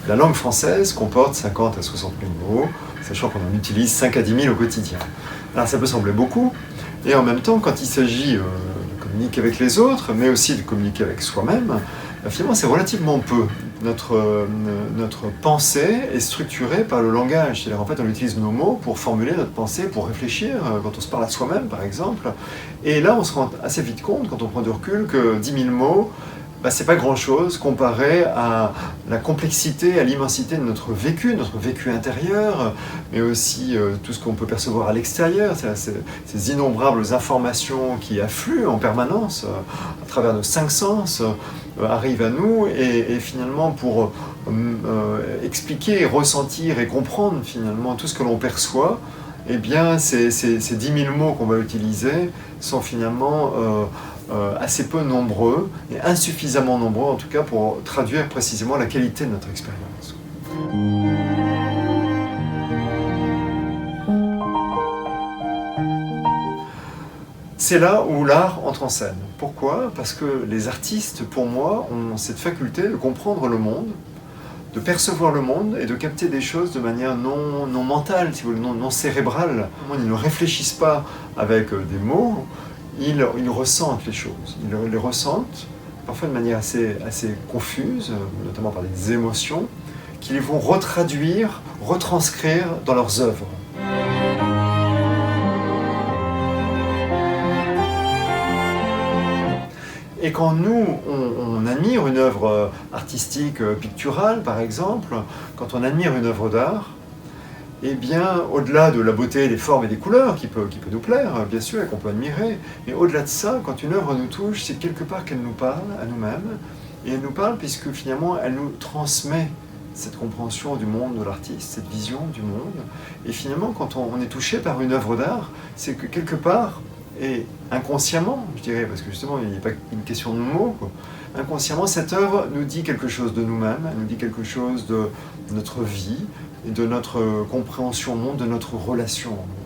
La langue française comporte 50 à 60 000 mots, sachant qu'on en utilise 5 à 10 000 au quotidien. Alors ça peut sembler beaucoup, et en même temps, quand il s'agit de communiquer avec les autres, mais aussi de communiquer avec soi-même, finalement c'est relativement peu. Notre pensée est structurée par le langage, c'est-à-dire en fait on utilise nos mots pour formuler notre pensée, pour réfléchir, quand on se parle à soi-même par exemple. Et là on se rend assez vite compte, quand on prend du recul, que 10 000 mots, c'est pas grand-chose comparé à la complexité, à l'immensité de notre vécu intérieur, mais aussi tout ce qu'on peut percevoir à l'extérieur, ces innombrables informations qui affluent en permanence à travers nos 5 sens, arrivent à nous, et finalement pour expliquer, ressentir et comprendre finalement tout ce que l'on perçoit, eh bien ces 10 000 mots qu'on va utiliser sont finalement assez peu nombreux, et insuffisamment nombreux en tout cas pour traduire précisément la qualité de notre expérience. C'est là où l'art entre en scène. Pourquoi ? Parce que les artistes, pour moi, ont cette faculté de comprendre le monde, de percevoir le monde et de capter des choses de manière non mentale, si vous voulez, non cérébrale. Ils ne réfléchissent pas avec des mots, ils ressentent les choses. Ils les ressentent, parfois de manière assez confuse, notamment par des émotions, qu'ils vont retraduire, retranscrire dans leurs œuvres. Et quand nous, on admire une œuvre artistique, picturale par exemple, quand on admire une œuvre d'art, eh bien, au-delà de la beauté des formes et des couleurs qui peut nous plaire, bien sûr, et qu'on peut admirer, mais au-delà de ça, quand une œuvre nous touche, c'est quelque part qu'elle nous parle à nous-mêmes, et elle nous parle puisque finalement, elle nous transmet cette compréhension du monde de l'artiste, cette vision du monde. Et finalement, quand on est touché par une œuvre d'art, c'est que quelque part, et inconsciemment, je dirais, parce que justement, il n'y a pas une question de mots, quoi. Inconsciemment, cette œuvre nous dit quelque chose de nous-mêmes, elle nous dit quelque chose de notre vie, et de notre compréhension au monde, de notre relation au monde.